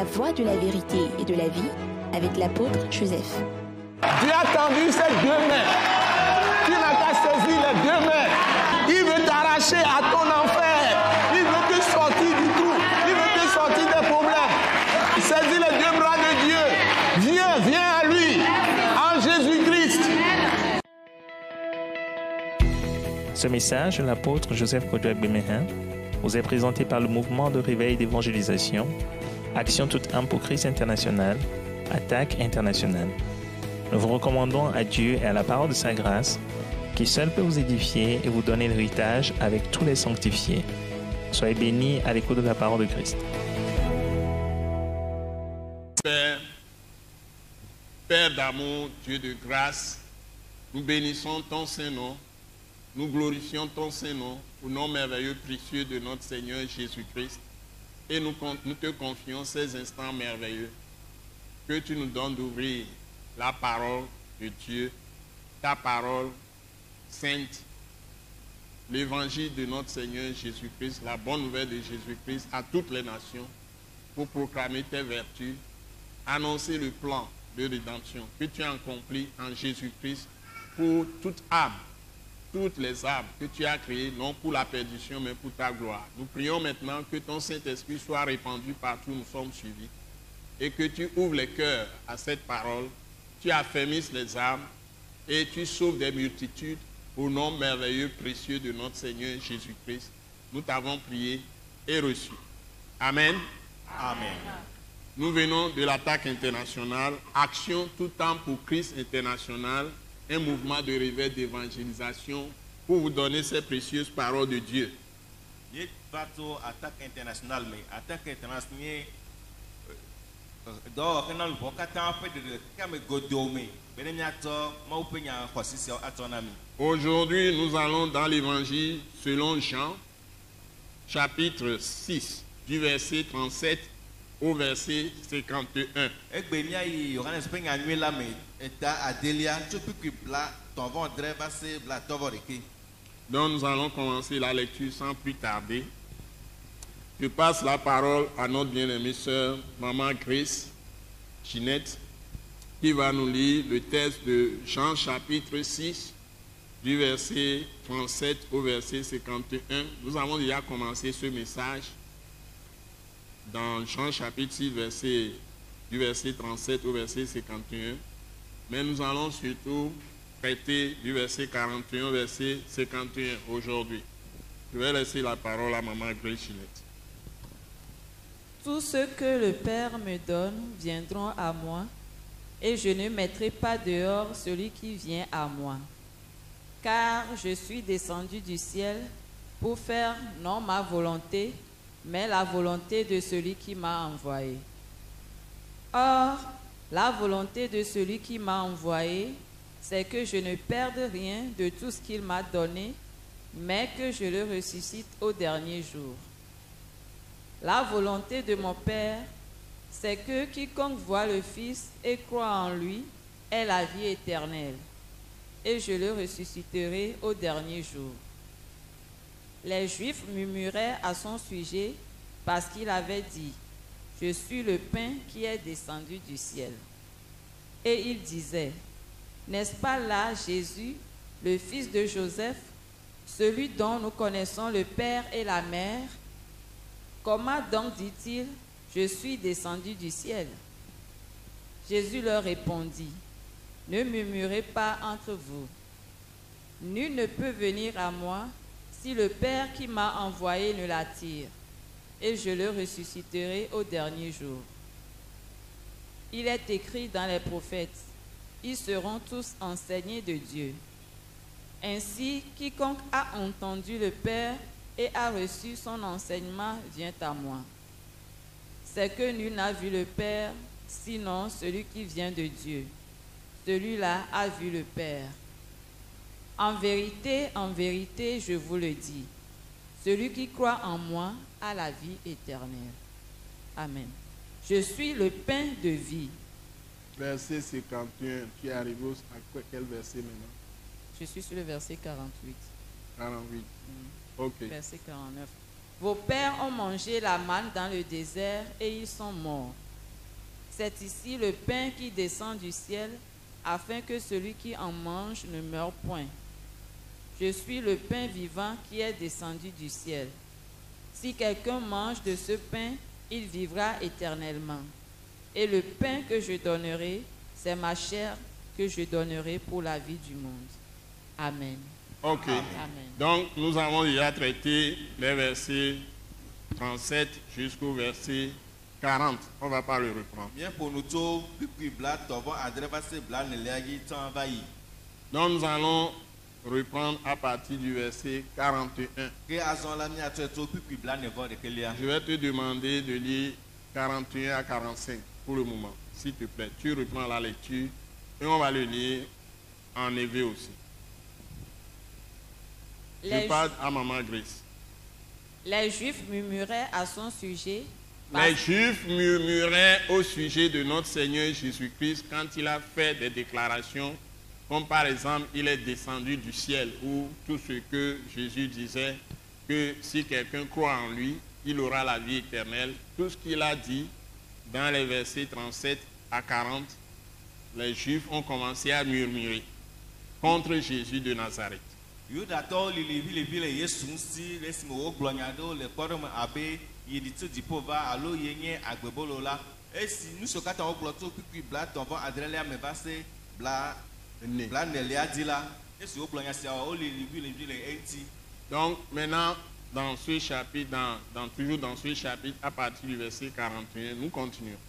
la voie de la vérité et de la vie avec l'apôtre Joseph. Tu as tendu ces deux mains. Tu n'as qu'à saisir les deux mains. Il veut t'arracher à ton enfer. Il veut te sortir du trou. Il veut te sortir des problèmes. Saisis les deux bras de Dieu. Viens à lui. En Jésus-Christ. Ce message de l'apôtre Joseph Kodouak Bemehin vous est présenté par le mouvement de réveil d'évangélisation, Action toute âme pour Christ international, Attaque internationale. Nous vous recommandons à Dieu et à la parole de sa grâce, qui seul peut vous édifier et vous donner l'héritage avec tous les sanctifiés. Soyez bénis à l'écoute de la parole de Christ. Père d'amour, Dieu de grâce, nous bénissons ton Saint-Nom, nous glorifions ton Saint-Nom au nom merveilleux, précieux de notre Seigneur Jésus-Christ. Et nous te confions ces instants merveilleux que tu nous donnes d'ouvrir la parole de Dieu, ta parole sainte, l'évangile de notre Seigneur Jésus-Christ, la bonne nouvelle de Jésus-Christ à toutes les nations pour proclamer tes vertus, annoncer le plan de rédemption que tu as accompli en Jésus-Christ pour toute âme, toutes les âmes que tu as créées, non pour la perdition, mais pour ta gloire. Nous prions maintenant que ton Saint-Esprit soit répandu partout où nous sommes suivis et que tu ouvres les cœurs à cette parole, tu affermisses les âmes et tu sauves des multitudes au nom merveilleux, précieux de notre Seigneur Jésus-Christ. Nous t'avons prié et reçu. Amen. Amen. Nous venons de l'Attaque internationale, Action tout temps pour Christ international, un mouvement de réveil d'évangélisation pour vous donner ces précieuses paroles de Dieu. Attaque internationale, mais Attaque internationale, aujourd'hui, nous allons dans l'évangile selon Jean, chapitre 6, du verset 37 au verset 51. Donc nous allons commencer la lecture sans plus tarder. Je passe la parole à notre bien-aimée sœur, Maman Grace Ginette, qui va nous lire le texte de Jean chapitre 6, du verset 37 au verset 51. Nous avons déjà commencé ce message dans Jean chapitre 6, du verset 37 au verset 51. Mais nous allons surtout traiter du verset 41 au verset 51 aujourd'hui. Je vais laisser la parole à Maman Grace Ginette. Tous ceux que le Père me donne viendront à moi, et je ne mettrai pas dehors celui qui vient à moi. Car je suis descendu du ciel pour faire non ma volonté, mais la volonté de celui qui m'a envoyé. Or, la volonté de celui qui m'a envoyé, c'est que je ne perde rien de tout ce qu'il m'a donné, mais que je le ressuscite au dernier jour. La volonté de mon Père, c'est que quiconque voit le Fils et croit en lui ait la vie éternelle, et je le ressusciterai au dernier jour. Les Juifs murmuraient à son sujet parce qu'il avait dit « Je suis le pain qui est descendu du ciel ». Et ils disaient « N'est-ce pas là Jésus, le fils de Joseph, celui dont nous connaissons le Père et la Mère? Comment donc dit-il « Je suis descendu du ciel » ? Jésus leur répondit « Ne murmurez pas entre vous. Nul ne peut venir à moi si le Père qui m'a envoyé ne l'attire, et je le ressusciterai au dernier jour. Il est écrit dans les prophètes, ils seront tous enseignés de Dieu. Ainsi, quiconque a entendu le Père et a reçu son enseignement vient à moi. C'est que nul n'a vu le Père, sinon celui qui vient de Dieu. Celui-là a vu le Père. En vérité, je vous le dis, celui qui croit en moi a la vie éternelle. Amen. Je suis le pain de vie. Verset 51, tu es arrivé à quel verset maintenant? Je suis sur le verset 48. 48. Ok. Verset 49. Vos pères ont mangé la manne dans le désert et ils sont morts. C'est ici le pain qui descend du ciel, afin que celui qui en mange ne meure point. Je suis le pain vivant qui est descendu du ciel. Si quelqu'un mange de ce pain, il vivra éternellement. Et le pain que je donnerai, c'est ma chair que je donnerai pour la vie du monde. Amen. Ok. Amen. Donc, nous avons déjà traité les versets 37 jusqu'au verset 40. On ne va pas le reprendre. Bien pour nous tous, puis blat, t'envoies adresse blat, ne l'agi t'en va y. Donc, nous allons reprendre à partir du verset 41. Que azon la mi a tout puis blat ne va de que l'ia. Je vais te demander de lire 41 à 45 pour le moment, s'il te plaît. Tu reprends la lecture et on va le lire en éveil aussi. Je parle à Maman Grace. Les Juifs murmuraient à son sujet. Les Juifs murmuraient au sujet de notre Seigneur Jésus-Christ quand il a fait des déclarations, comme par exemple, il est descendu du ciel, ou tout ce que Jésus disait, que si quelqu'un croit en lui, il aura la vie éternelle. Tout ce qu'il a dit dans les versets 37 à 40, les Juifs ont commencé à murmurer contre Jésus de Nazareth. Yudato lilivi le Yesu si lesimo wo glonyado le kpɔɖeme abe yeditso dziƒova alo yenye agbebolo la esi nuso katã wo gblɔ tso kpikpi bla tɔ̃vɔ adrelia me va se bla nelia di la esi wo gblɔ nya siawo wo lilivi le eŋuti. Donc maintenant dans ce chapitre, toujours dans ce chapitre, à partir du verset 41, nous continuons.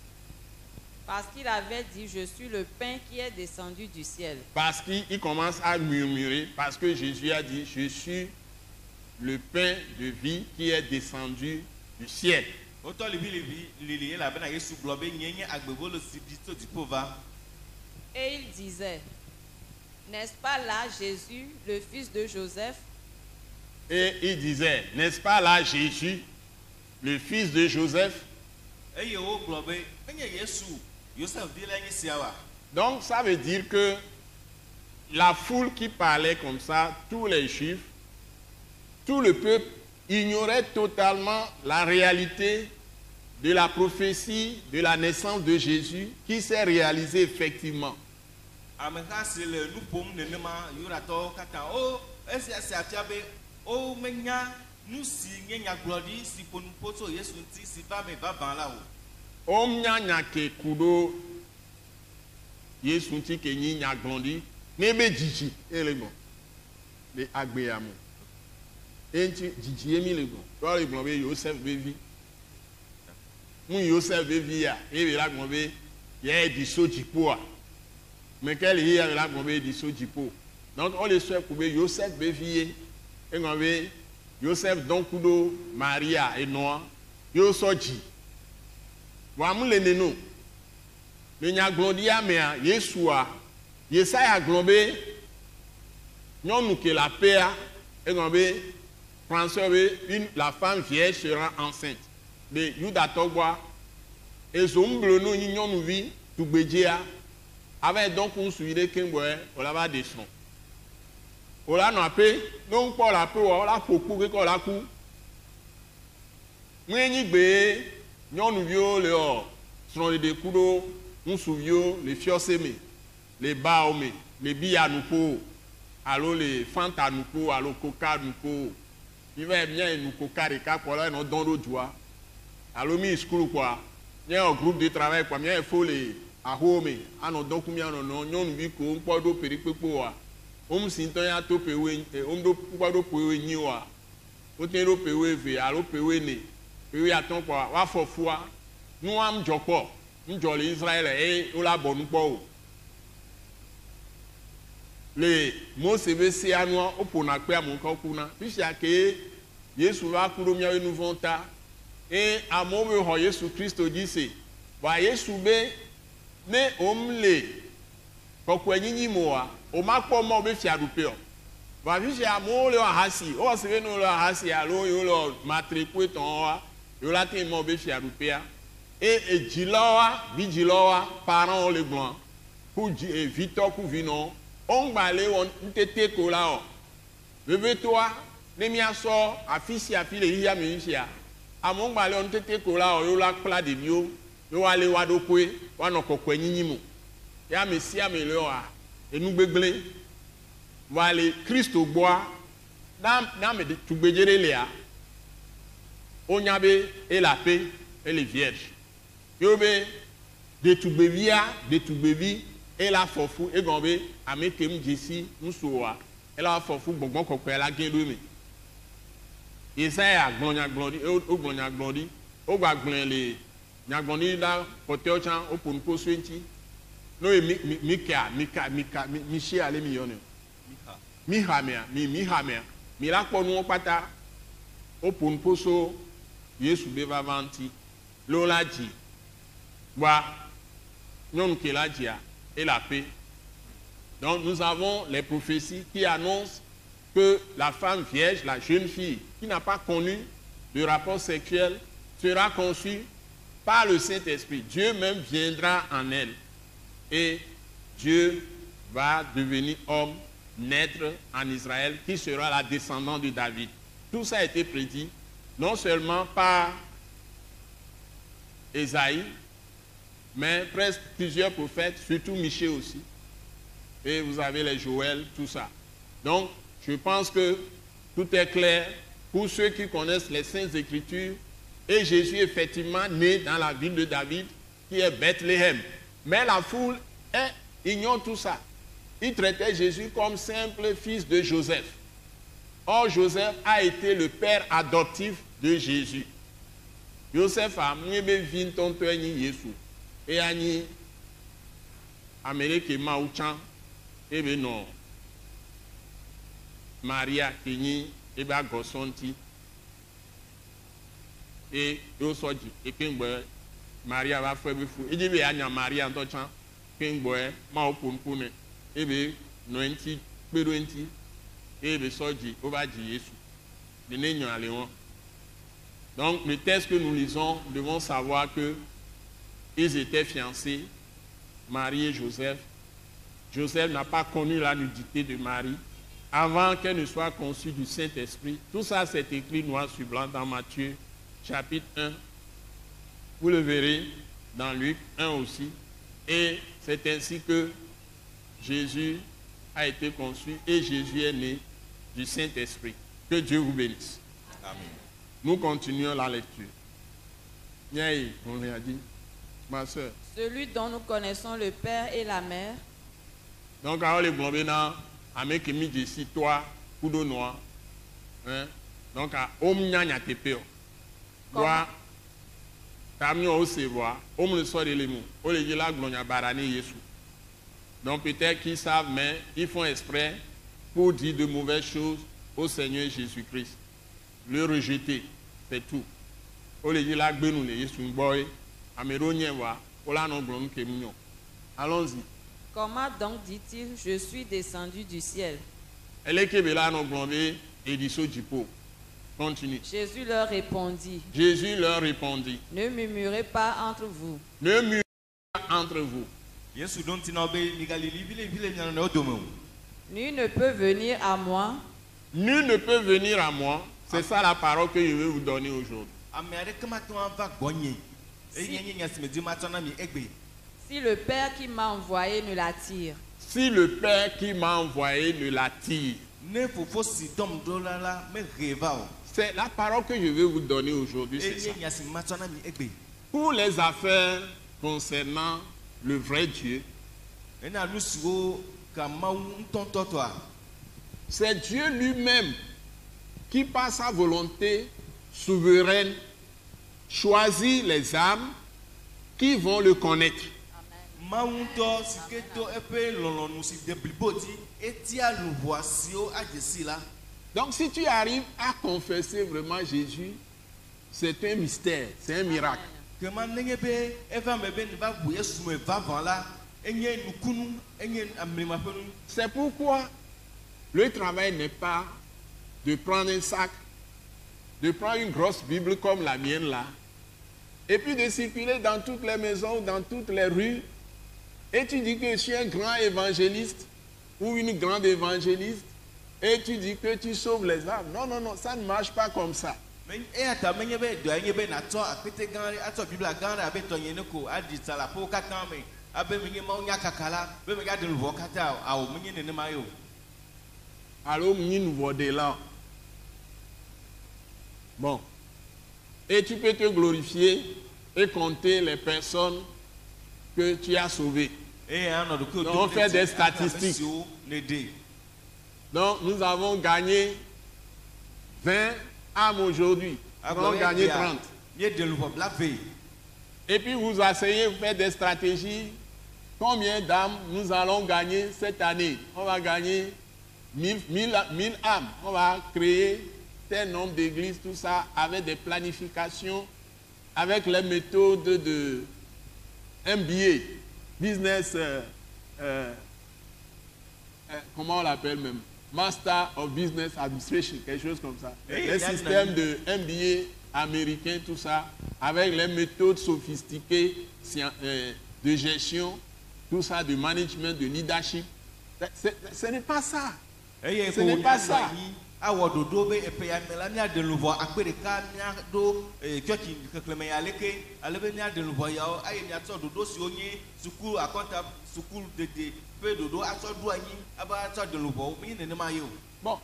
Parce qu'il avait dit, je suis le pain qui est descendu du ciel. Parce qu'il commence à murmurer, parce que Jésus a dit, je suis le pain de vie qui est descendu du ciel. Et il disait, n'est-ce pas là Jésus, le fils de Joseph? Et il disait, n'est-ce pas là Jésus, le fils de Joseph? Donc ça veut dire que la foule qui parlait comme ça, tous les Juifs, tout le peuple ignorait totalement la réalité de la prophétie de la naissance de Jésus qui s'est réalisée effectivement. Omnya nyake kudo Yesu ti ke nyi nyaglondi nebe jiji elego le agbeamu enti jiji emi lego to le gbon be Joseph bevi mu Joseph bevi ya e be la gbon be ye di sojipo a me ke le ya la gbon be di sojipo donc on le souhaite pour be Joseph bevi e gbon be Joseph don kudo Maria et Noah yo soji Wamu le neno, le nyaglodia mea, Yeshua, Yesaya glombe, nyonou ke la paix, et glombe, François, la femme vierge sera enceinte. De Yuda Togwa, et zomble no nyonou vi, tout bedjea, avec donc un suivi kemboe, on la va descendre. On la n'a pas, donc pour la paix, on la faut couper qu'on la coupe. Mwenye be, nyɔnuvio le srɔ̃ɖeɖe ku ɖo ŋutsuvio le fiɔseme le bawo le biya nuƒo alo le fanta nuƒo alo koka nuƒo mi va mía nu koka ɖeka kpɔ la nɔ dɔn ɖo dua alo mi skulu kpɔa mía groupe de travail kpɔa mía fo le aho me anɔ dɔn ku mía nɔnɔ nyɔnuvi ko ŋkpɔ ɖo peɖikpekpe wa wom si ŋutɔ ya to pewoe wom ɖo kpɔ ɖo pewoe nyi wa wote ɖo pewoe ve alo pewoe ne. Oui, attends quoi, wa fofua, nous am joko, nous jole Israël et on la bonne po. Les mots CVC à nous au pona kwa mon kokuna, puis ya ke Yesu la kuromia we nous vonta et à mon ho Yesu Christo dit wa Yesu be ne omle kokwa nyinyi moa, o makpo mo be fiadupe o. Wa puis ya mo le hasi, o se no le hasi alo yo lo matricule ton yo la te mo be fiarupea et jilawa bi jilawa parents le blanc pour Victor ku vino on gbale on tete ko la o bebe toi ne mi aso afisi afile iya mi sia amon gbale on tete ko la o yo la pla de bio yo ale wa do koe wa no kokwe nyinyimu ya mesia me le wa enu gbegble wa le Kristo gboa na me tugbejere le a onyabe et la paix et les vierges yo be de tugbevi et la fofu e gombe amekem jesi nsoa e la fofu gbongbon kokwe la gen do mi Isaiah glonya glori o glonya glori o gba glen le nyagboni la hotel chan o ponpo swenti no Michel ale mi yone Mihamia mi la po nu pata o ponpo so Yesu be va vanti lo la ji wa non ke la dia et la paix. Donc nous avons les prophéties qui annoncent que la femme vierge, la jeune fille qui n'a pas connu le rapport sexuel sera conçue par le Saint-Esprit. Dieu même viendra en elle et Dieu va devenir homme, naître en Israël, qui sera la descendante de David. Tout ça a été prédit non seulement par Ésaïe, mais presque plusieurs prophètes, surtout Michée aussi. Et vous avez les Joël, tout ça. Donc, je pense que tout est clair pour ceux qui connaissent les Saintes Écritures. Et Jésus est effectivement né dans la ville de David, qui est Bethléem. Mais la foule ignore tout ça. Ils traitaient Jésus comme simple fils de Joseph. Or, Joseph a été le père adoptif de Jésus. Joseph a mis vin tonto Jésus. Et ani Amérique Maouchan, et bien non. Maria Kini, et bien Gossonti. Et Yosoji, et Kingboy, Maria va faire le fou. Et dit, bien, Maria en tant que Kingboy, Maopunpune, et bien, Noenti, Péroenti, et bien, Soji, Obaji, Yesu. De Nénion à Léon. Donc, le texte que nous lisons, nous devons savoir que ils étaient fiancés, Marie et Joseph. Joseph n'a pas connu la nudité de Marie avant qu'elle ne soit conçue du Saint-Esprit. Tout ça, c'est écrit noir sur blanc dans Matthieu, chapitre 1. Vous le verrez dans Luc 1 aussi. Et c'est ainsi que Jésus a été conçu et Jésus est né du Saint-Esprit. Que Dieu vous bénisse. Amen. Nous continuons la lecture. Niaï, on l'a dit. Ma soeur. Celui dont nous connaissons le père et la mère. Donc, alors les blondins, avec mis ici, toi, couteau noir. Donc, à Omnia Tepeo. Toi, t'as mis au sévoir, Om le soir de l'émou, au lieu de la glonia barani Yesu. Donc, peut-être qu'ils savent, mais ils font exprès pour dire de mauvaises choses au Seigneur Jésus-Christ. Le rejeter, c'est tout. Au lieu de la glonia Yesu, boy. Allons-y. Comment donc dit-il, je suis descendu du ciel? Continue. Jésus leur répondit. Ne murmurez pas entre vous. Ne murmurez pas entre vous. Nul ne peut venir à moi. Nul ne peut venir à moi. C'est ça la parole que je vais vous donner aujourd'hui. Si le Père qui m'a envoyé ne l'attire. Si le Père qui m'a envoyé ne l'attire. C'est la parole que je vais vous donner aujourd'hui. Pour les affaires concernant le vrai Dieu, c'est Dieu lui-même qui, par sa volonté souveraine, choisit les âmes qui vont le connaître. Donc si tu arrives à confesser vraiment Jésus, c'est un mystère, c'est un miracle. C'est pourquoi le travail n'est pas de prendre un sac, de prendre une grosse Bible comme la mienne là, et puis de circuler dans toutes les maisons, dans toutes les rues, et tu dis que je suis un grand évangéliste ou une grande évangéliste, et tu dis que tu sauves les âmes. Non, non, non, ça ne marche pas comme ça. Mais eya ta menye be do enye be na to akete gan ato bibla gan abe to yen ko adi sala po kaka me abe menye ma onya kakala be me ga de luvo kata awo menye ne ma yo. Alors, nous de là. Bon. Et tu peux te glorifier et compter les personnes que tu as sauvées. Donc, on fait des statistiques. Donc, nous avons gagné 20 âmes aujourd'hui. Nous avons gagné 30. Et puis, vous asseyez, vous faites des stratégies. Combien d'âmes nous allons gagner cette année? On va gagner 1000 âmes. On va créer tel nombre d'églises, tout ça, avec des planifications, avec les méthodes de MBA, Business, comment on l'appelle même? Master of Business Administration, quelque chose comme ça. Les systèmes de MBA américains, tout ça, avec les méthodes sophistiquées de gestion, tout ça, de management, de leadership. Ce n'est pas ça. Ce n'est pas ça. Bon,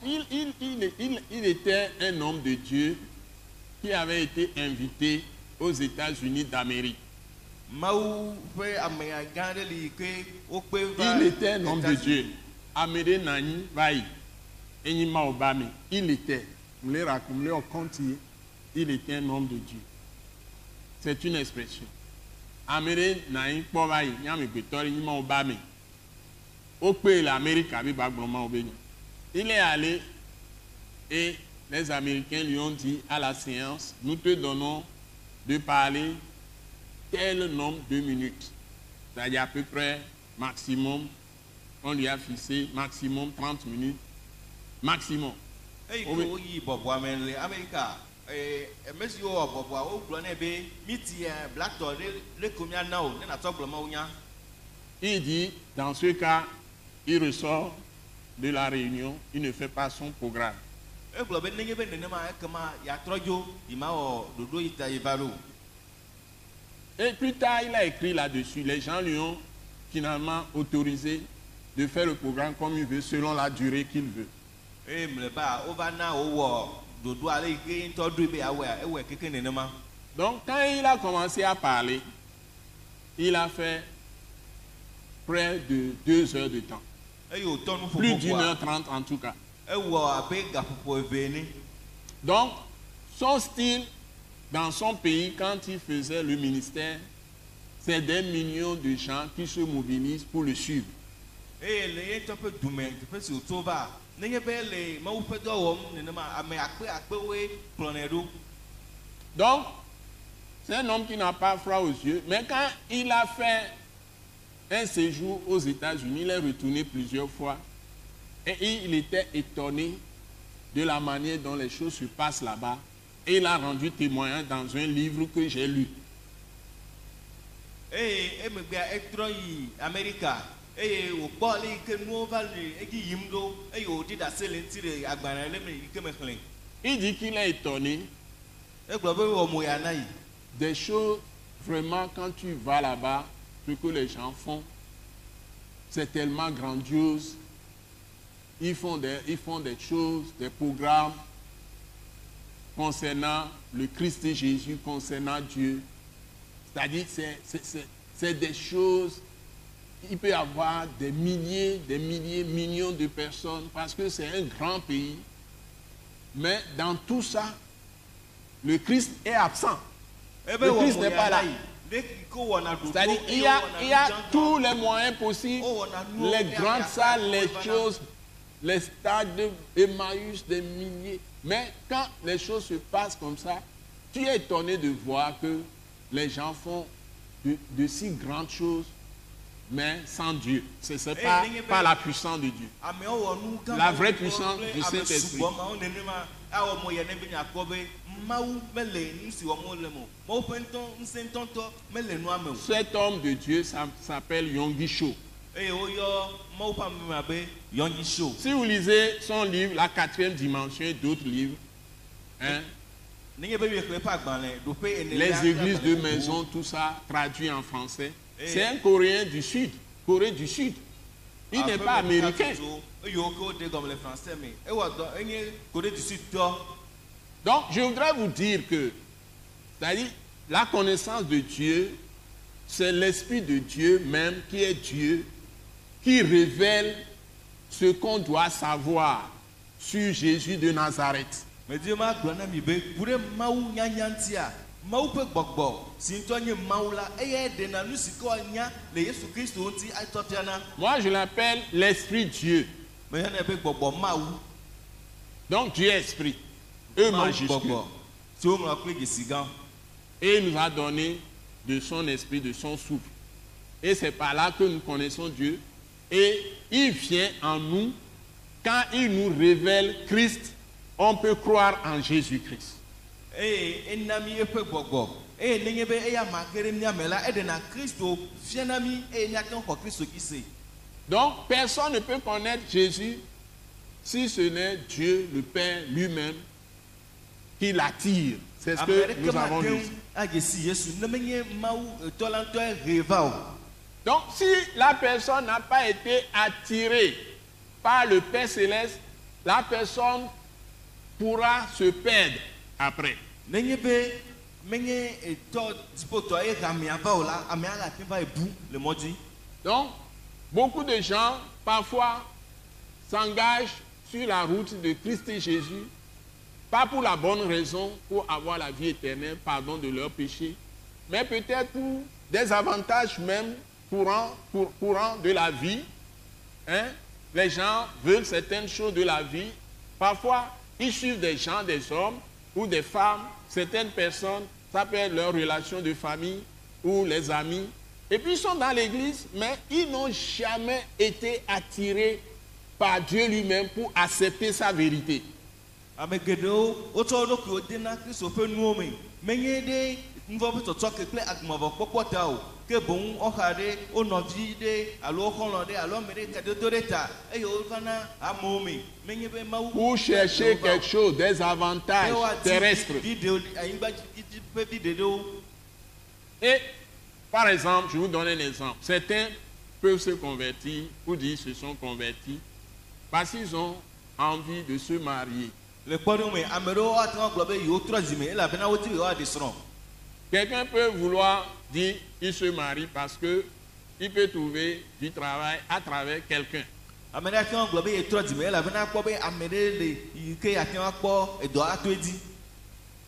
il était un homme de Dieu qui avait été invité aux États-Unis d'Amérique. Il était un homme de Dieu. Amédé Nani Vaï. Il était. Il était un homme de Dieu. C'est une expression. Amédé Nani Vaï. Il est allé et les Américains lui ont dit à la séance, nous te donnons de parler tel nombre de minutes. C'est-à-dire à peu près maximum, on lui a fixé maximum 30 minutes. Maximum. Il dit, dans ce cas, il ressort de la réunion, il ne fait pas son programme. Et plus tard, il a écrit là-dessus. Les gens lui ont finalement autorisé de faire le programme comme il veut, selon la durée qu'il veut. Donc, quand il a commencé à parler, il a fait près de 2 heures de temps. Plus d'1h30 en tout cas. Donc, son style, dans son pays, quand il faisait le ministère, c'est des millions de gens qui se mobilisent pour le suivre. Donc, c'est un homme qui n'a pas froid aux yeux, mais quand il a fait un séjour aux États-Unis, il est retourné plusieurs fois et il était étonné de la manière dont les choses se passent là-bas et il a rendu témoignage dans un livre que j'ai lu. Il dit qu'il est étonné des choses, vraiment, quand tu vas là-bas, ce que les gens font, c'est tellement grandiose. Ils font des choses, des programmes concernant le Christ et Jésus, concernant Dieu. C'est-à-dire, c'est des choses, il peut y avoir des milliers, millions de personnes, parce que c'est un grand pays. Mais dans tout ça, le Christ est absent. Le Christ n'est pas là. C'est-à-dire, il y a tous les moyens possibles, les grandes salles, les choses, les stades Emmaüs, des milliers. Mais quand les choses se passent comme ça, tu es étonné de voir que les gens font de si grandes choses, mais sans Dieu. Ce n'est pas la puissance de Dieu. La vraie puissance du Saint-Esprit. Cet homme de Dieu s'appelle Yonggi Cho. Si vous lisez son livre, La 4e dimension et d'autres livres, hein, Les églises de maison, tout ça, traduit en français. C'est un Coréen du Sud, Corée du Sud. Il n'est pas américain. Donc, je voudrais vous dire que, c'est-à-dire, la connaissance de Dieu, c'est l'Esprit de Dieu même qui est Dieu, qui révèle ce qu'on doit savoir sur Jésus de Nazareth. Moi, je l'appelle l'Esprit Dieu. Donc, Dieu est Esprit. E majuscule. Et il nous a donné de son esprit, de son souffle. Et c'est par là que nous connaissons Dieu. Et il vient en nous. Quand il nous révèle Christ, on peut croire en Jésus-Christ. Donc, personne ne peut connaître Jésus si ce n'est Dieu, le Père lui-même, qui l'attire. C'est ce que nous avons dit. Donc, si la personne n'a pas été attirée par le Père Céleste, la personne pourra se perdre après. Donc, beaucoup de gens, parfois, s'engagent sur la route de Christ et Jésus, pas pour la bonne raison, pour avoir la vie éternelle, pardon de leurs péchés, mais peut-être pour des avantages même courants de la vie. Hein? Les gens veulent certaines choses de la vie. Parfois, ils suivent des gens, des hommes ou des femmes, certaines personnes, ça peut être leur relation de famille ou les amis. Et puis ils sont dans l'église, mais ils n'ont jamais été attirés par Dieu lui-même pour accepter sa vérité. Pour chercher quelque chose, des avantages terrestres. Et, par exemple, je vous donne un exemple. Certains peuvent se convertir, ou dire se sont convertis, parce qu'ils ont envie de se marier. Quelqu'un peut vouloir dire qu'il se marie parce qu'il peut trouver du travail à travers quelqu'un.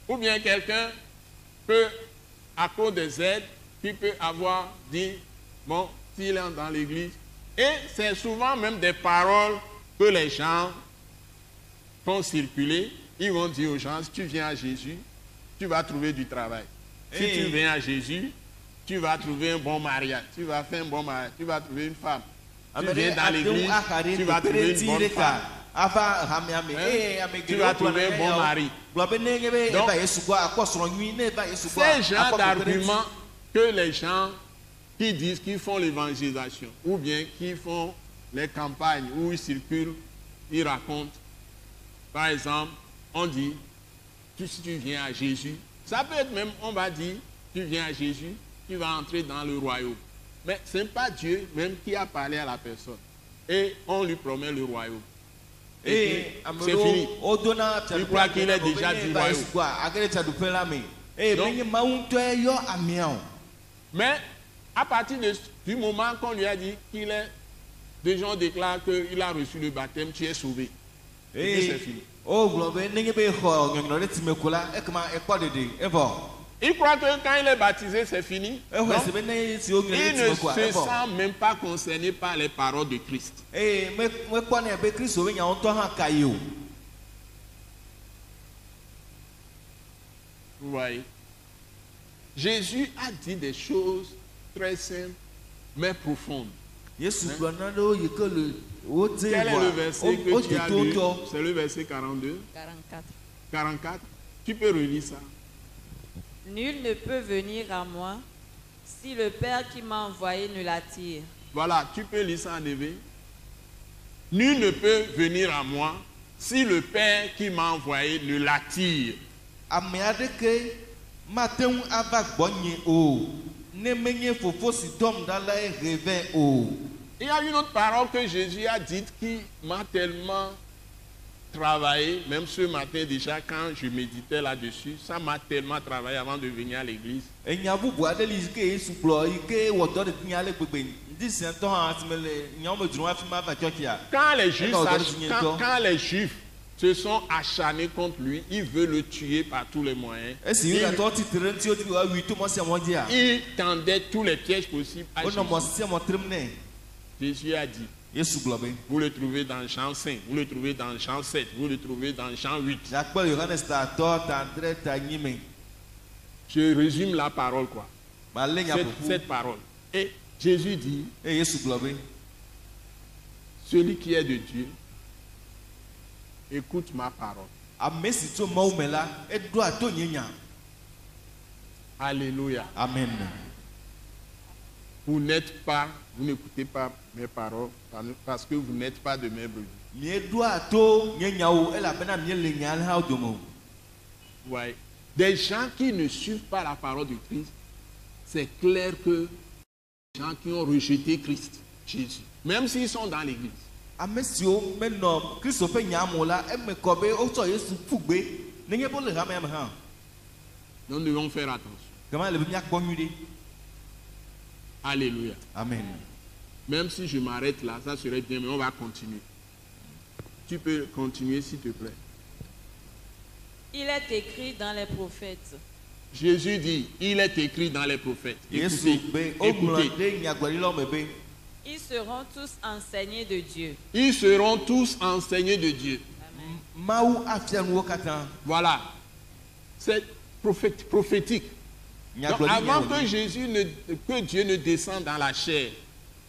Ou bien quelqu'un peut, à cause des aides, qu'il peut avoir dit, bon, s'il est dans l'église. Et c'est souvent même des paroles que les gens font circuler. Ils vont dire aux gens, si tu viens à Jésus, tu vas trouver du travail. Si tu viens à Jésus, tu vas trouver un bon mariage. Tu vas faire un bon mariage. Tu vas trouver une femme. Tu viens dans l'église, tu vas trouver une bonne femme. Tu vas trouver un bon mari. Donc, ces genres d'arguments que les gens qui disent qu'ils font l'évangélisation ou bien qui font les campagnes où ils circulent, ils racontent. Par exemple, on dit, si tu viens à Jésus, ça peut être même, on va dire, tu viens à Jésus, tu vas entrer dans le royaume. Mais ce n'est pas Dieu même qui a parlé à la personne. Et on lui promet le royaume. Et c'est fini. Tu crois qu'il est déjà du royaume. Donc, mais à partir du moment qu'on lui a dit qu'il est, des gens déclarent qu'il a reçu le baptême, tu es sauvé. Et c'est fini. Il croit que quand il est baptisé, c'est fini. Donc, il ne se sent même pas concerné par les paroles de Christ. Vous voyez? Jésus a dit des choses très simples, mais profondes. Quel est le verset que tu as lu? C'est le verset 42. 44. Tu peux relire ça. Nul ne peut venir à moi si le Père qui m'a envoyé ne l'attire. Voilà, tu peux lire ça en hébreu. Nul ne peut venir à moi si le Père qui m'a envoyé ne l'attire. ame aɖe ke mate ŋu ava gbɔnye o ne menye fofo si dɔm ɖa la revin o. Il y a une autre parole que Jésus a dite qui m'a tellement travaillé, même ce matin déjà quand je méditais là-dessus, ça m'a tellement travaillé avant de venir à l'église. Enya bubu aɖe li ke Yesu kplɔ yi ke wɔ dɔ ɖe nya ale gbegbe ŋdi sia ŋutɔ hã si me le nyawo me dzrom hafi ma va tsɔtsia. Quand les Juifs se sont acharnés contre lui, ils veulent le tuer par tous les moyens. Esi Yudatɔwo ti te ɖe ŋuti wodi woawi to mɔ sia mɔ dzia. Ils tendaient tous les pièges possibles à Wonɔ mɔ Jésus. sia mɔ trem nɛ. Jésus a dit, Yesu gblɔ be. vous le trouvez dans Jean 5, vous le trouvez dans Jean 7, vous le trouvez dans Jean 8. Yakpɔ Yohanes ta atɔ ta adre ta nyi me. Je résume la parole quoi. Malé nya ƒoƒu. Cette parole. Et Jésus dit, Eye Yesu gblɔ be. celui qui est de Dieu, écoute ma parole. Ame si tso Mawu me la eɖoa to nye nya. Alléluia. Amen. Vous n'écoutez pas mes paroles parce que vous n'êtes pas de mes brebis. Mieɖoa to nye nyawo elabena miele nya ale hã wo dome o. Ouais. Des gens qui ne suivent pas la parole de Christ, c'est clair que des gens qui ont rejeté Christ, Jésus, même s'ils sont dans l'église. Ame siwo menɔ Kristo ƒe nya me o la eme kɔ be wotsɔ Yesu ƒu gbe nenye be wole hame me hã. Nous devons faire attention. Gama le be miakpɔ nyui ɖe. Alléluia. Amen. Même si je m'arrête là, ça serait bien, mais on va continuer. Tu peux continuer s'il te plaît. Il est écrit dans les prophètes. Jésus dit, il est écrit dans les prophètes. Yesu Écoutez, be wogblɔ écoutez. ɖe nyagblɔɖilawo me be Ils seront tous enseignés de Dieu. Ils seront tous enseignés de Dieu. Mawu afia nu wo katã. Voilà. C'est prophétique. Donc, avant que que Dieu ne descende dans la chair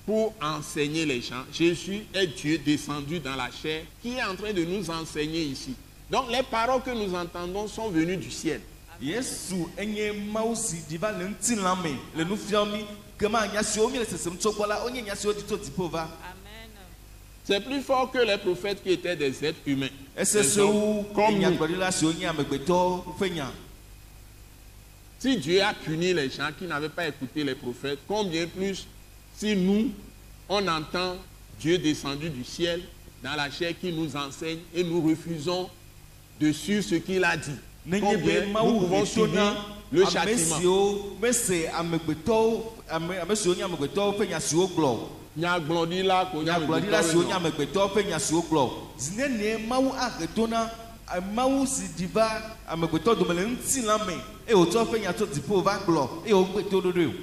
pour enseigner les gens, Jésus est Dieu descendu dans la chair qui est en train de nous enseigner ici. Donc les paroles que nous entendons sont venues du ciel. Yesu enye Mawu si di va le ŋutilã me le nu fiam mi kema nya siwo mi le sesem tso gbɔ la wonye nya siwo di tso dziƒo va. Amen. C'est plus fort que les prophètes qui étaient des êtres humains. Esese Des wu hommes comme nous. nyagblɔɖila siwo nye amegbetɔwo ƒe nya. Si Dieu a puni les gens qui n'avaient pas écouté les prophètes, combien plus si nous, on entend Dieu descendu du ciel dans la chair qui nous enseigne et nous refusons de suivre ce qu'il a dit. Nenye Combien be nous Mawu pouvons subir le ame châtiment. siwo mese amegbetɔwo ame siwo nye amegbetɔwo ƒe nya siwo gblɔ. Nyagblɔɖila ko Nyagblɔɖila siwo nye nyagblɔɖila. amegbetɔwo ƒe nya siwo gblɔ. Zi nenie Mawu ahe to na Mawu si di va amegbetɔ dome le ŋutilã me eye wòtsɔ eƒe nya tso dziƒo va gblɔ eye wogbe toɖoɖoe o.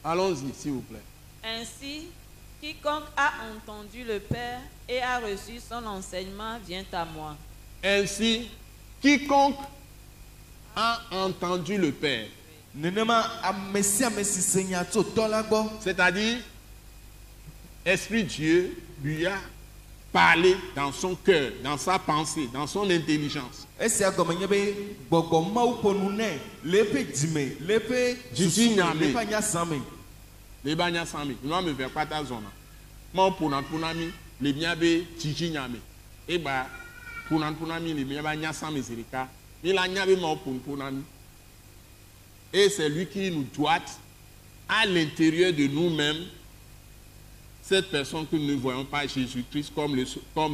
Allons-y, s'il vous plaît. Ainsi, quiconque a entendu le Père et a reçu son enseignement vient à moi. Ainsi, quiconque a entendu le Père, Nenema ame sia ame si se nya tso tɔ la gbɔ. c'est-à-dire, Esprit Dieu lui a parlé dans son cœur, dans sa pensée, dans son intelligence. Esia gɔme nye be gbɔgbɔ Mawu ƒo nu nɛ le eƒe dzime, le eƒe susu me, le eƒe anyasã me. Le banya sami, nous me faire pas ta zone. Moi pour mi, le bien be tiji nyame. Et bah pour mi, le bien ba nyasami zerika. Il a nyabe moi pour mi. Et c'est lui qui nous doit à l'intérieur de nous-mêmes cette personne que nous ne voyons pas Jésus-Christ comme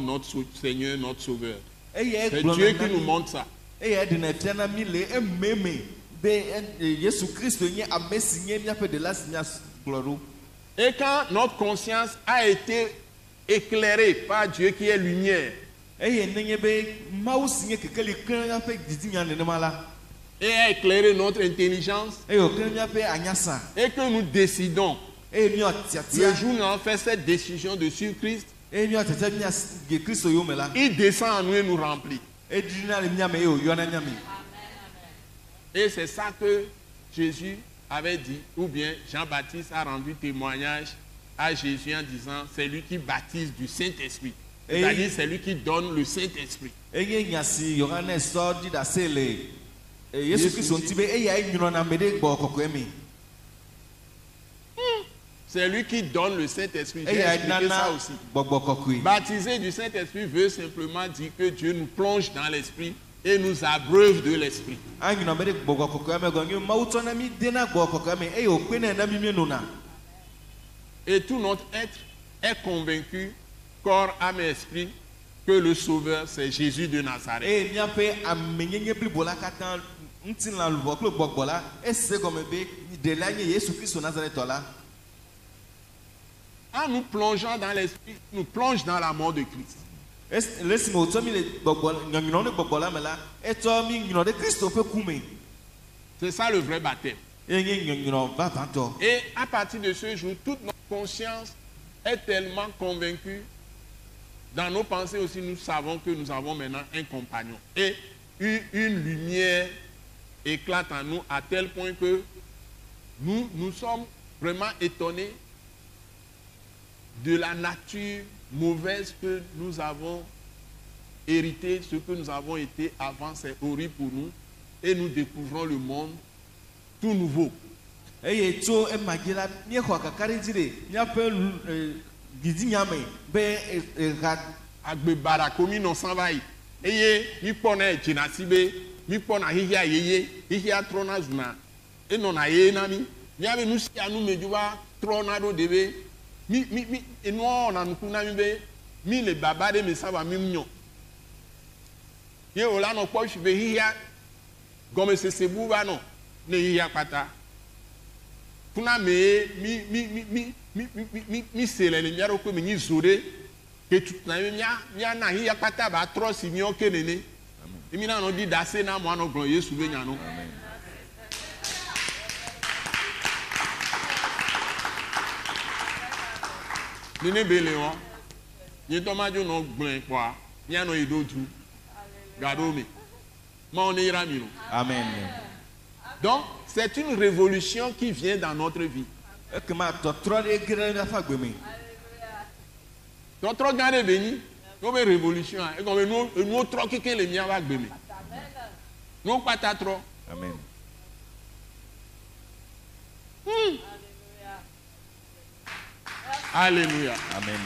notre Seigneur, notre Sauveur. Eya C'est egblɔ Dieu na qui nous mi, montre ça. eya ɖina fia na mi le ememe be Yesu Kristo nye ame si nye míaƒe ɖela si míagblɔ ɖo. Et quand notre conscience a été éclairée par Dieu qui est lumière, Eye nenye be Mawu si nye kekeli klẽ míaƒe dzidzinya nenema la, et a éclairé notre intelligence, eye wòklẽ míaƒe anyasã, et que nous décidons, eye le míatiatia, jour où nous avons fait cette décision de suivre Christ, eye míatiatia míadze Kristo yome la, il descend en nous et nous remplit. eɖina le míame eye wòyɔna míame. Et c'est ça que Jésus avait dit, ou bien Jean-Baptiste a rendu témoignage à Jésus en disant, c'est lui qui baptise du Saint-Esprit. C'est-à-dire, c'est lui qui donne le Saint-Esprit. Eye nya si Yohanes sɔ ɖi ɖe ase le Yesu Kristo ŋuti be eyae nyrɔna ame ɖe gbɔ kɔkɔe me. C'est lui qui donne le Saint-Esprit. J'ai Eyae expliqué nana ça aussi. gbɔgbɔ kɔkɔe. Baptiser du Saint-Esprit veut simplement dire que Dieu nous plonge dans l'Esprit et nous abreuve de l'esprit. Et tout notre être est convaincu, corps, âme et esprit, que le Sauveur, c'est Jésus de Nazareth. En nous plongeant dans l'esprit, nous plonge dans la mort de Christ. C'est ça le vrai baptême. Et à partir de ce jour, toute notre conscience est tellement convaincue. Dans nos pensées aussi, nous savons que nous avons maintenant un compagnon. Et une lumière éclate en nous à tel point que nous sommes vraiment étonnés de la nature mauvaise que nous avons hérité, ce que nous avons été avant, c'est horrible pour nous. Et nous découvrons le monde tout nouveau. Agbe barakomi no sanvai. Eye mi pona jinasibe, mi pona hihia yeye, hihia trona zuna. E no na ye na mi. Mi ave nu si anu mejuwa trona do debe. Mi eno na nkuna mi be. Mi le baba de me sava mi mnyo. Ye ola no po shibe hihia gome se sebu ba no ne hihia pata. Kuna me mi sele le miaro ko mi zore ke tutna mi na hihia pata ba trosi mi o kenene. Imi na no di dase na mo no glon Yesu be nya no. Nene bele won. Ni to ma jo no gbon kwa. Mi ano idoju. Gadome. Ma on ira mi no. Amen. Donc, c'est une révolution qui vient dans notre vie. Notre gars béni, nous une révolution. Et comme nous trop quelqu'un les miens va béni. Nous pas ta trop. Amen. Alléluia. Amen.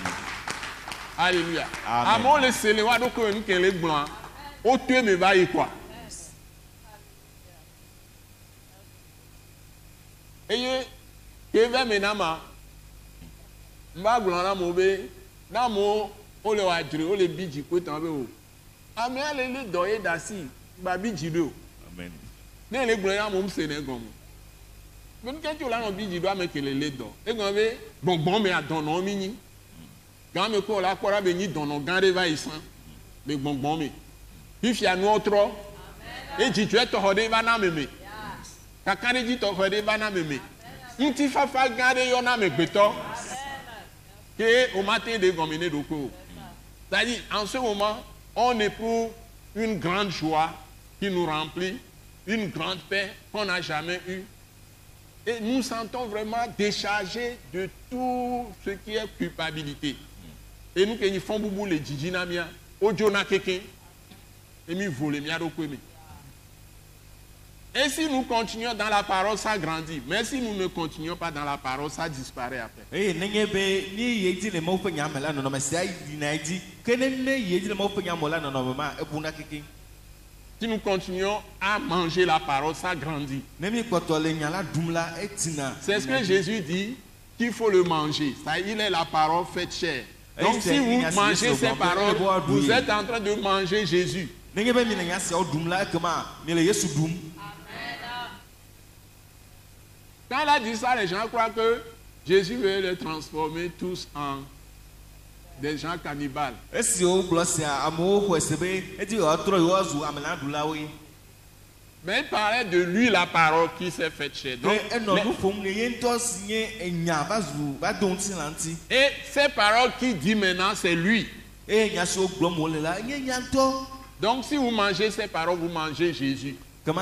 Alléluia. Amen. Le céléwa donc nous qu'elle est blanc. Au tuer me va y quoi. Et que va menama mba glona mobe na mo ole wa jure ole biji ko tan be o ami ale le doye dasi ba biji do amen ne le glona mo mse ne gomo men ke jo la no biji do amekele le do e gon be bonbon me adono mi ni gan me ko la kwara be ni dono gan re va isan be bonbon me ifia no otro e ji tu e to hode ba na meme kakare ji to hode ba na meme nti fafa gade yo na me gbeto que au matin de gominer doko. C'est-à-dire en ce moment on éprouve une grande joie qui nous remplit, une grande paix qu'on n'a jamais eue. Et nous sentons vraiment déchargés de tout ce qui est culpabilité. Et nous, quand nous faisons boubou les djidjinamia, au djona keke, et nous volons mia dokweme. Et si nous continuons dans la parole, ça grandit. Mais si nous ne continuons pas dans la parole, ça disparaît après. Si nous continuons à manger la parole, ça grandit. C'est ce que Jésus dit, qu'il faut le manger. Ça, il est la parole faite chair. Donc si vous mangez ces paroles, vous êtes en train de manger Jésus. Quand il a dit ça, les gens croient que Jésus veut les transformer tous en des gens cannibales. Mais il parlait de lui, la parole qui s'est faite chair. Et ces paroles qu'il dit maintenant, c'est lui. Donc si vous mangez ces paroles, vous mangez Jésus. C'est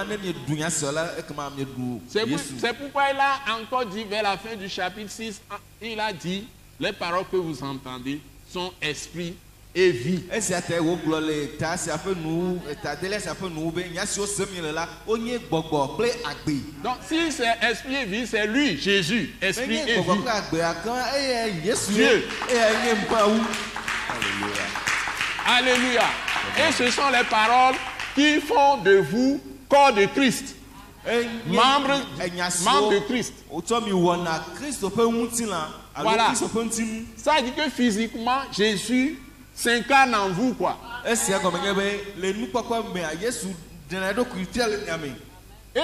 pourquoi il a encore dit vers la fin du chapitre 6, il a dit, les paroles que vous entendez sont esprit et vie. Donc si c'est esprit et vie, c'est lui, Jésus, esprit et vie. Dieu. Alléluia. Et ce sont les paroles qui font de vous corps de Christ. Membre de Christ. Voilà. Ça dit que physiquement, Jésus s'incarne en vous, quoi. Et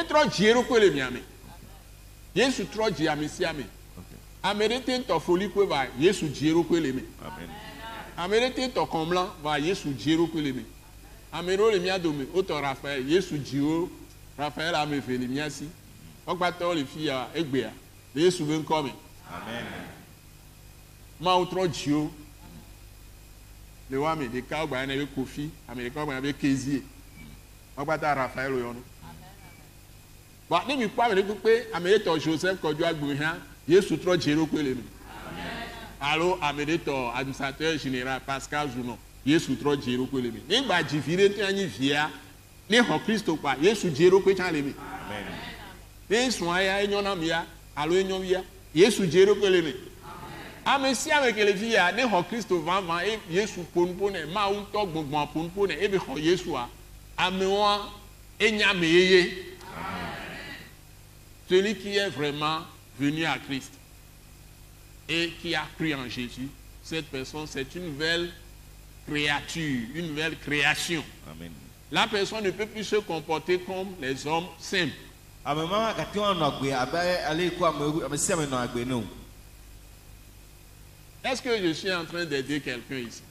trop Dieu que le miami. Jésus trop Dieu siame. Américain to folie que va Jésus Dieu que le me. Américain to comblant va Jésus Dieu que le me. Améro le mia dome auto Raphaël Jésus Dieu Raphaël a me fait le mia si. On va te les filles à Egbea. Jésus vient comme. Amen. Ma trop Dieu. Le wa me de ka gba na be Kofi, Américain gba na be Kezie. On va te Raphaël yo no. Bon, ni mi kwa me pe Américain Joseph Kojo Agbohan, Jésus trop Dieu que le me. Allô, Américain administrateur général Pascal Zounon. Yesu trop Dieu que le me. Ni ba divire tani via ni ho Christo kwa Yesu Dieu que tani le me. Amen. Ni soya enyona mia, allô enyomia, Yesu Dieu que le me. Amen. Si avec les via ni ho Christo van et Yesu ponpone ma un to gbongbon ponpone e be ho Yesu a. Amewa enyameye. Celui qui est vraiment venu à Christ et qui a cru en Jésus, cette personne, c'est une nouvelle créature, une nouvelle création. Amen. La personne ne peut plus se comporter comme les hommes simples. Est-ce que je suis en train d'aider quelqu'un ici?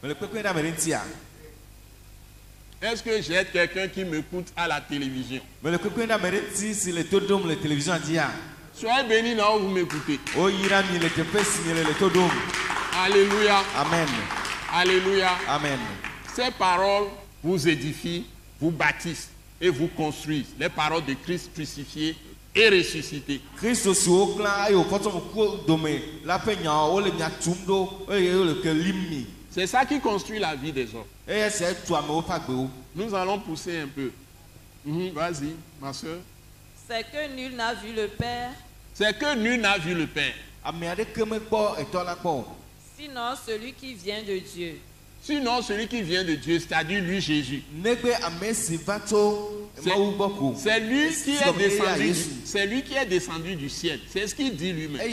Est-ce que j'aide quelqu'un qui m'écoute à la télévision? Soyez bénis là où vous m'écoutez. Alléluia. Amen. Alléluia. Amen. Ces paroles vous édifient, vous bâtissent et vous construisent. Les paroles de Christ crucifié et ressuscité. C'est ça qui construit la vie des hommes. Nous allons pousser un peu. Vas-y, ma soeur. C'est que nul n'a vu le Père. C'est que nul n'a vu le Père. Sinon celui qui vient de Dieu. Sinon celui qui vient de Dieu, c'est-à-dire lui Jésus. C'est lui qui est descendu. C'est lui qui est descendu du ciel. C'est ce qu'il dit lui-même.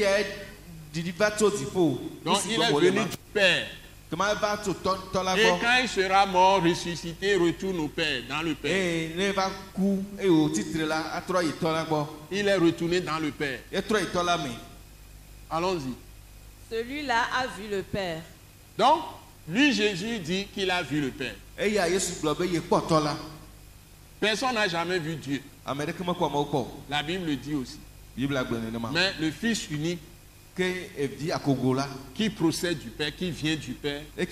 Donc il est venu du Père. Et quand il sera mort, ressuscité, retourne au Père, dans le Père. Il est retourné dans le Père. Allons-y. Celui-là a vu le Père. Donc, lui, Jésus dit qu'il a vu le Père. Personne n'a jamais vu Dieu. La Bible le dit aussi. Mais le Fils unique qui procède du Père, qui vient du Père, il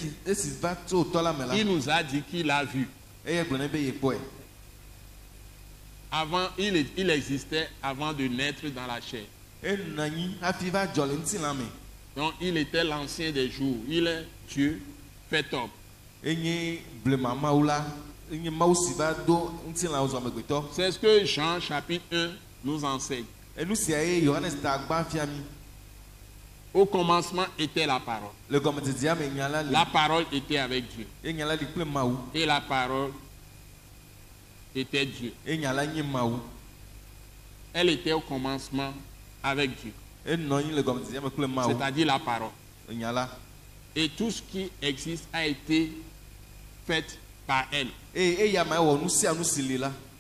nous a dit qu'il a vu. Avant, il existait avant de naître dans la chair. Donc il était l'ancien des jours. Il est Dieu fait homme. C'est ce que Jean chapitre 1 nous enseigne. Au commencement était la parole. La parole était avec Dieu. Et la parole était Dieu. Elle était au commencement avec Dieu. C'est-à-dire la parole. Et tout ce qui existe a été fait par elle.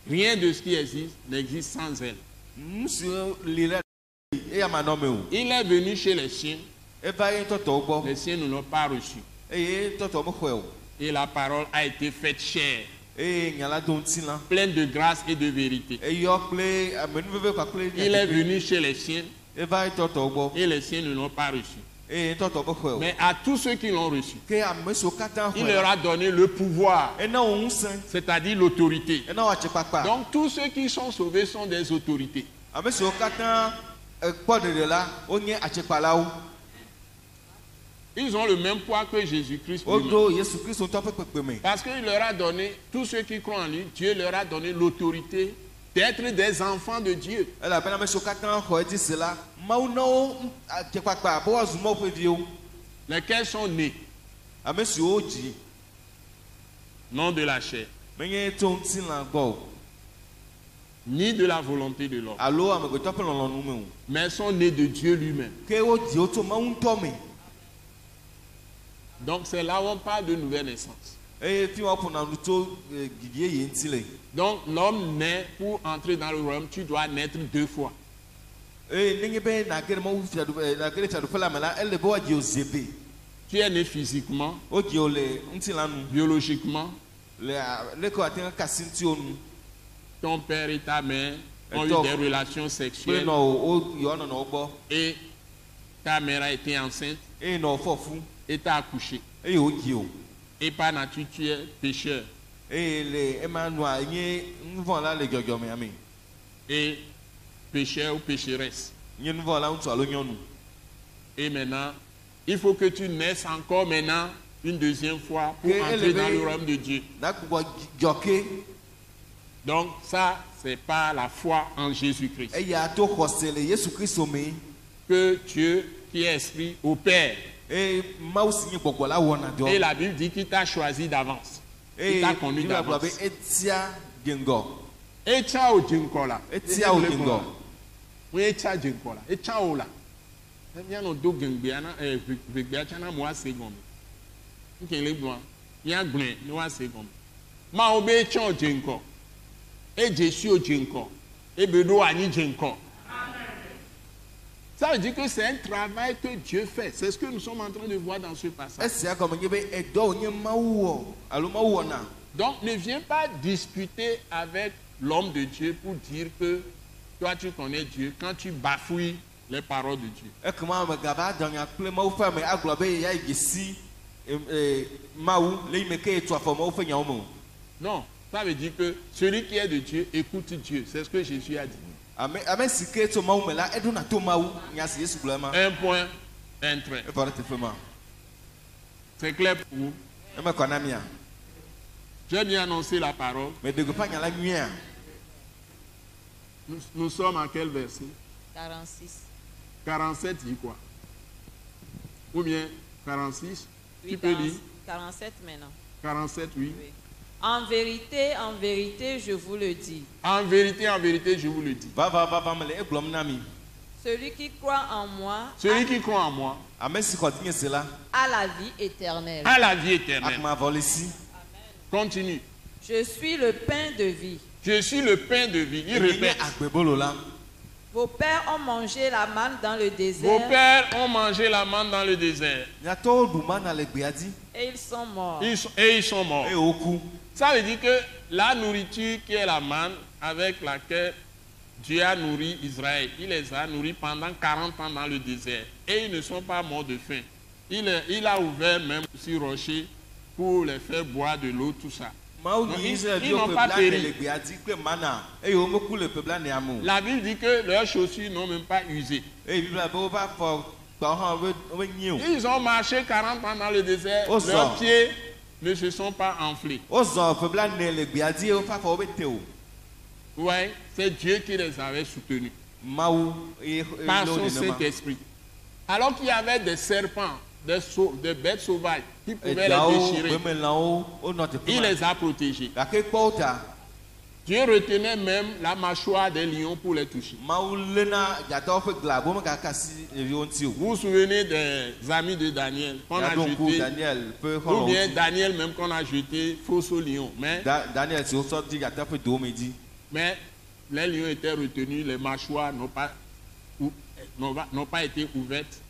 Rien de ce qui existe n'existe sans elle. Il est venu chez les siens. Les siens ne l'ont pas reçu. Et la parole a été faite chair, pleine de grâce et de vérité. Il est venu chez les siens. Et les siens ne l'ont pas reçu. Mais à tous ceux qui l'ont reçu, il leur a donné le pouvoir, c'est-à-dire l'autorité. Donc tous ceux qui sont sauvés sont des autorités. Ils ont le même poids que Jésus-Christ. Parce qu'il leur a donné, tous ceux qui croient en lui, Dieu leur a donné l'autorité d'être des enfants de Dieu. Lesquels sont nés, non de la chair, menye to ŋuti la gbɔ o. ni de la volonté de l'homme, Alo amegbetɔ ƒe lɔlɔ̃nu me o. mais sont nés de Dieu lui-même. Ke wodzi wo tso Mawu ŋutɔ me. Donc c'est là où on parle de nouvelle naissance. Eye fi wa ƒona nu tso gigi yeye ŋuti le. Donc l'homme naît, pour entrer dans le royaume, tu dois naître 2 fois. Eye nenye be nage ɖe Mawu nage ɖe fiaɖuƒe la me la, ele be woadzi wo zie be. Tu es né physiquement, Wodzi wo le ŋutilã nu. biologiquement. Le leke woate ŋu kasi ŋuti nu. Ton père et ta mère ont Et eu toi- des relations Kple sexuelles nɔwo yewoa nɔnɔ wo gbɔ. et ta mère a été enceinte Eye nɔ fɔ fu. et t'a accouché. Eye wodzi o. Et par nature, tu es pécheur. Eye le ema nua nye nuvɔ la le dzɔdzɔme ame. Et pécheur ou pécheresse. Nye nuvɔ la ŋutsu alo nyɔnu. Et maintenant, il faut que tu naisses encore maintenant une deuxième fois pour Que entrer élevé- dans le royaume de Dieu. Nakpɔ dzɔke. Donc ça, c'est par la foi en Jésus-Christ Eya to xɔse le Yesu Kristo me. que Dieu, qui est esprit, opère. Eye Mawu si nye gbɔgbɔ la wɔna Et dɔ. la Bible dit qu'il t'a choisi d'avance. Il Eye t'a connu Biblia gblɔ be d'avance. etia dzeŋgɔ. Et tcha au djinko là. Etia wo dzeŋgɔ. Oui, et tcha djinko là. Et tcha au là. Bien no do gengbeana vegbea tcha na mo ase gome. Nke le gbo. Ya gble no ase gome. Ma obe tcha o djinko. Et Jésus au djinko. Et bedo ani djinko. Ça veut dire que c'est un travail que Dieu fait. C'est ce que nous sommes en train de voir dans ce passage. Esia gɔme nye be edɔ wo nye Mawu wɔ alo Mawu wɔna. Donc ne viens pas disputer avec l'homme de Dieu pour dire que toi tu connais Dieu quand tu bafouilles les paroles de Dieu. Ekema megava dɔnya kple Mawu ƒe ame agblɔ be ya yi si Mawu le yi me ke etu afɔ Mawu ƒe nyawo me o. Non, ça veut dire que celui qui est de Dieu écoute Dieu. C'est ce que Jésus a dit. Ame si ke tso Mawu me la eɖona to Mawu nya si Yesu gblɔ ma. Un point, un trait. Efɔ ɖe teƒe ma. C'est clair pour vous. Eme kɔ na mia. J'ai bien annoncé la parole. Meɖe gbeƒã nya la nyuia. Nous sommes à quel verset? 46. 47 dit quoi? Ou bien 46? Oui, Tu peux lire? 47 maintenant. 47, oui. Oui. En vérité, je vous le dis. En vérité, je vous le dis. Va me le egblɔm na mi. Celui qui croit en moi Celui qui croit en moi Ame si xɔ dinye se la, a la vie éternelle. a la vie éternelle. akuma vɔ le si. Continue. Je suis le pain de vie. Je suis le pain de vie. Il Enye répète. agbebolo la. Vos pères ont mangé la manne dans le Vos désert pères ont mangé la manne dans le désert. Miatɔwo ɖu mana le gbea dzi. et ils sont morts. Et ils sont morts. Eye woku. Ça veut dire que la nourriture qui est la manne avec laquelle Dieu a nourri Israël, il les a nourris pendant 40 ans dans le désert. Et ils ne sont pas morts de faim. Il a ouvert même sur rocher pour les faire boire de l'eau, tout ça. Mawu Non, nyi ils Israelviwo n'ont ƒe pas blaene péri. le gbea dzi kple mana. Eye womeku le ƒe blaenea me o. La Bible dit que leurs chaussures n'ont même pas usé. Eye Biblia be woƒe afɔ gbawo hã wobe nyi o. Ils ont marché 40 ans dans le désert. Oh, Leurs ça. pieds ne se sont pas enflés. Wozɔ ƒe blaene le gbea dzi eye woƒe afɔ wobe te o. Ouais, c'est Dieu qui les avait soutenus Mawu eye par le wo son nenema. Saint-Esprit. Alors qu'il y avait des serpents, des bêtes sauvages qui pouvaient les Edawo, déchirer. gbemelãwo wonɔ teƒe Il ma. les a protégés. Gake kpɔwo ta, Dieu retenait même la mâchoire des lions pour les toucher. Mawu léna dzatawo ƒe gla bo megaka si ɖeviwo ŋuti o. Vous vous souvenez des amis de Daniel qu'on a Miaɖo ŋku jeté, Daniel ƒe ou xɔlɔ̃ bien ŋuti. Daniel même qu'on a jeté fausse au lion. Daniel si wosɔ di dzata ƒe dowo me dzi. Mais les lions étaient retenus, les mâchoires n'ont pas été ouvertes.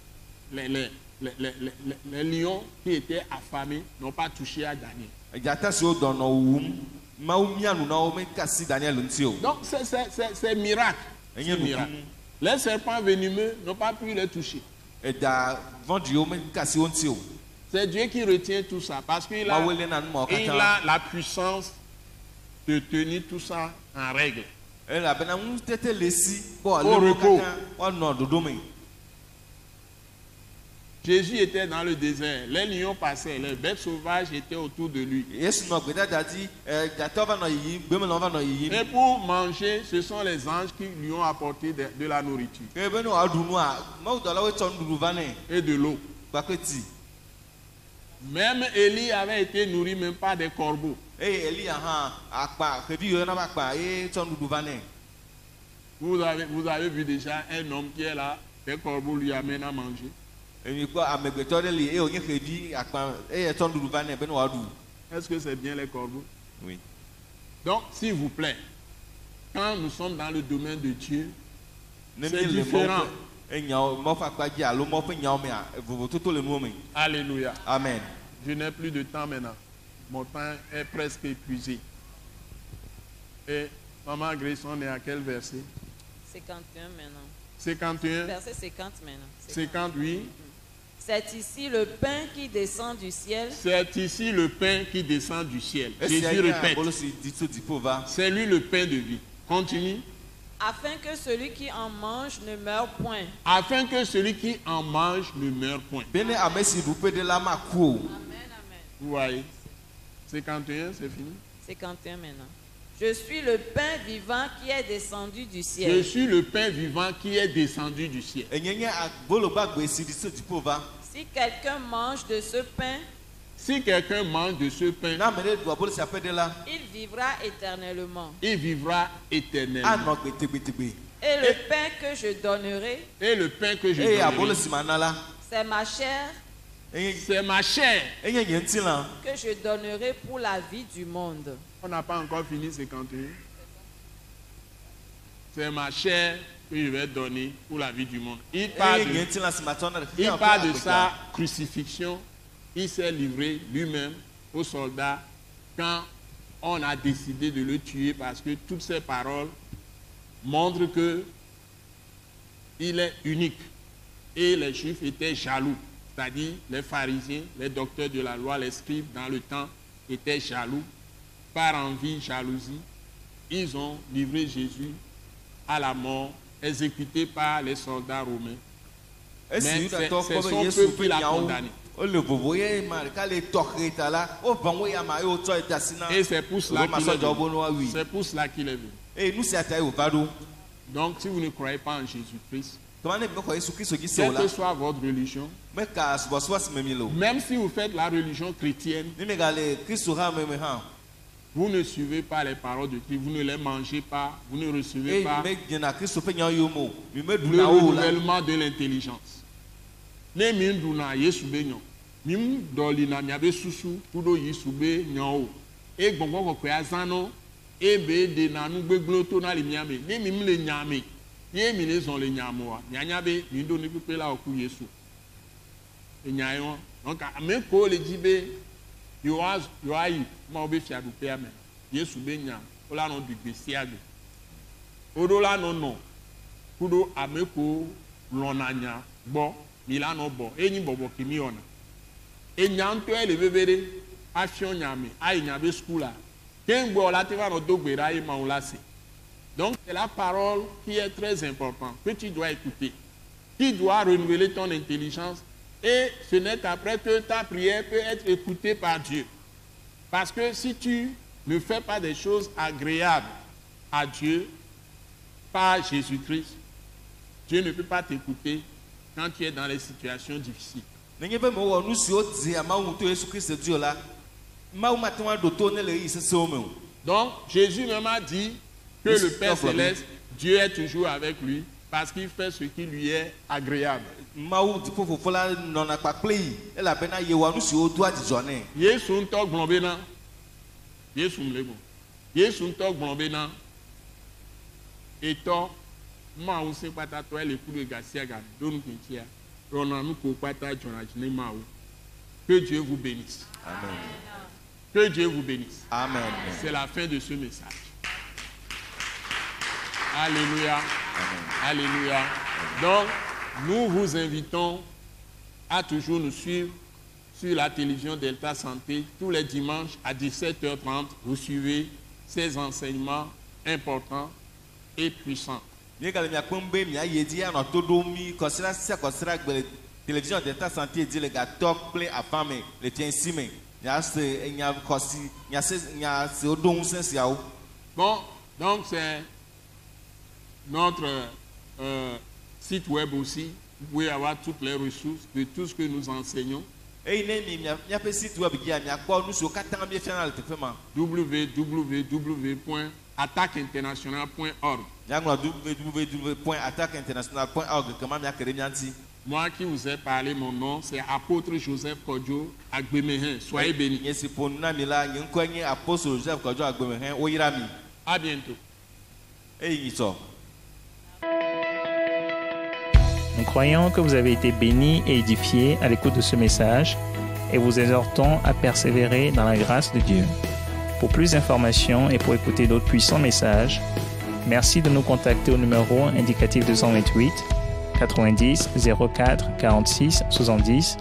Les lions qui étaient affamés n'ont pas touché à Daniel. Dzata siwo dɔ nɔ wum, Mawu mia nu na wo meka si Daniel ŋuti o. Donc c'est miracle. Enye C'est miracle. nukunu. Les serpents venimeux n'ont pas pu les toucher. Eda vɔ̃ɖiwo meka si wo ŋuti o. C'est Dieu qui retient tout ça parce qu'il a, Mawu léna numɔwo il katã. a la puissance de tenir tout ça en règle. Elabena ŋutete le si be wòale Au wo repos. katã woanɔ ɖoɖo me. Jésus était dans le désert, les lions passaient, les bêtes sauvages étaient autour de lui. Yesu nɔ gbedada dzi, dzatawo va nɔ yiyim, gbemelãwo va nɔ yiyim. Et pour manger, ce sont les anges qui lui ont apporté de la nourriture Ke be ne wòaɖu nua, mawudɔlawoe tsɔ nuɖuɖu va nɛ et de l'eau. kpakple ti. Même Élie avait été nourri même par des corbeaux. eye Elia hã akpa xevi yo na ba akpa eye tsɔ nuɖuɖu va nɛ. Vous avez vu déjà un homme qui est là, des corbeaux lui amènent à manger. Emi kpɔ amegbetɔ ɖe li eye wònye xevi akpa eye tsɔ nuɖuɖu va nɛ be ne wòaɖu. Est-ce que c'est bien les corbeaux? Oui. Donc, s'il vous plaît, quand nous sommes dans le domaine de Dieu, Ne c'est mi le différent. enyawo mɔ ƒe akpa dzi alo mɔ ƒe nyawo mea vovototo le nuwo me. Alléluia. Amen. Je n'ai plus de temps maintenant. Mon temps est presque épuisé. Et Maman Grace, on est à quel verset? 51 maintenant. 51, Verset 50 maintenant. 58. C'est ici le pain qui descend du ciel. C'est ici le pain qui descend du ciel. Jésus Esi répète. bolo si di tso dziƒo va. C'est lui le pain de vie. Continue. Afin que celui qui en mange ne meure point. Afin que celui qui en mange ne meure point. Be ne ame si ɖu ƒe ɖe la maku o. Amen, amen. Vous voyez? 51, c'est fini. 51 maintenant. Je suis le pain vivant qui est descendu du Je ciel. suis le pain vivant qui est descendu du ciel. Enyenye bolo gbagbe si di tso dziƒo va. Si quelqu'un mange de ce pain, Si quelqu'un mange de ce pain, Na ame ɖe ɖu bolo sia ƒe ɖe la, il vivra éternellement. il vivra éternellement. anɔ gbetegbetegbe. Et le pain que je donnerai, Et le pain que je Eye abolo donnerai, si mana la, c'est ma chair c'est ma chair. enye nye ŋutilã. que je donnerai pour la vie du monde. On n'a pas encore fini 51. C'est ma chair que je vais donner pour la vie du monde. Il parle Eye nye de, ŋutilã si matsɔ na ɖe il xexea ƒe parle de agbegba. sa crucifixion. Il s'est livré lui-même aux soldats quand on a décidé de le tuer parce que toutes ces paroles montrent que il est unique. Et les Juifs étaient jaloux. C'est-à-dire les pharisiens, les docteurs de la loi, les scribes dans le temps étaient jaloux. Par envie, jalousie, ils ont livré Jésus à la mort, exécuté par les soldats romains. Esi Mais Yudatɔwo c'est kpɔ son be Yesu peuple ƒe qui l'a nyawo condamné. wole vovo ye ma ɖeka le tɔxɛ ta la, wovɔ wo ya ma ye wotsɔ yi de asi na Et c'est pour cela Roma qu'il est sɔdzawo be venu. ne woawui. C'est pour cela qu'il est venu. Eye nu sia ta ye wòva ɖo. Donc, si vous ne croyez pas en Jésus-Christ, Tɔma ne mexɔ Yesu Kristo dzi se o quelle la, que soit votre religion, meka subɔsubɔ si me mi le o. même si vous faites la religion chrétienne, Ne mi gale Kristo hã me hã, vous ne suivez pas les paroles de Christ, vous ne les mangez pas, vous ne recevez eye pas mi dzena Kristo ƒe nyawo yome o, mi me le ɖuna wo o la. renouvellement de l'intelligence. Ne mi ɖuna Yesu be nyɔ, mi ɖɔlina miabe susu kuɖo Yesu be nyɔwo. E gbɔgbɔ kɔkɔe azã nɔ, e be ɖena nu gbegblẽ to na le mia me. Ne mi le nya me, ye mi le zɔn le nya me oa, mianya be mi ɖo nukpekpe la wòku Yesu. Enya ye wɔn. Donc ame ko le dzi be yewoayi mawo be fiaɖuƒea me. Yesu be nya wola nɔ ɖu gbe sia gbe. Woɖo la nɔ nɔ kuɖo ame ko lɔna nya gbɔ mi la nɔ bɔ enyi bɔbɔ ke mi wɔna. Enya ŋutɔe le veve ɖe afiɔ nya me ayi nya be sukula. Ke ŋgbɔ la te va nɔ do gbe ɖa ye mawo la se. Donc c'est la parole qui est très importante que tu dois écouter. Tu dois renouveler ton intelligence et ce n'est qu'après que ta prière peut être écoutée par Dieu. Parce que si tu ne fais pas des choses agréables à Dieu par Jésus-Christ, Dieu ne peut pas t'écouter quand tu es dans les situations difficiles. Nenye be mewɔ nu siwo dzia Mawu to Yesu Kristo dzi o la, Mawu mate ŋu aɖo to ne le ɣeyiɣi sesẽwo me o. Donc Jésus même a dit que le Père Céleste, Dieu est toujours avec lui parce qu'il fait ce qui lui est agréable. Mawu dziƒo fofo la nɔna kpakple yi elabena yewɔa nu siwo doa dzidzɔ nɛ. Yesu ŋutɔ gblɔ bena, Yesu mle mo, Yesu ŋutɔ gblɔ bena, etɔ Mawu ŋusẽ kpatatɔ ele ku ɖe ga sia ga do nu keŋtia, ɖɔna nu ko kpata dzɔna dzi ne Mawu. Que Dieu vous bénisse. Amen. Que Dieu vous bénisse. Amen. C'est la fin de ce message. Alléluia. Alléluia. Donc, nous vous invitons à toujours nous suivre sur la télévision Delta Santé tous les dimanches à 17h30. Vous suivez ces enseignements importants et puissants. Míe gale miakpɔm be miayi edzi anɔ to ɖom mi kɔsira sia kɔsira gbe le télévision Delta Santé dzi le gatɔ kple afã me le fiãsi me. Miase enya kɔsi nya siwo ɖo ŋusẽ siawo. Bon, donc c'est notre site web aussi. Vous pouvez avoir toutes les ressources de tout ce que nous enseignons. www.attaqueinternational.org. Moi qui vous ai parlé, mon nom, c'est apôtre Joseph Kodjo Agbemehin. Soyez bénis. À bientôt. Nous croyons que vous avez été bénis et édifiés à l'écoute de ce message et vous exhortons à persévérer dans la grâce de Dieu. Pour plus d'informations et pour écouter d'autres puissants messages, merci de nous contacter au numéro indicatif 228 90 04 46 70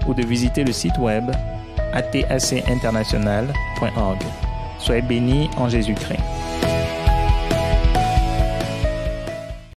ou de visiter le site web atacinternational.org. Soyez bénis en Jésus-Christ.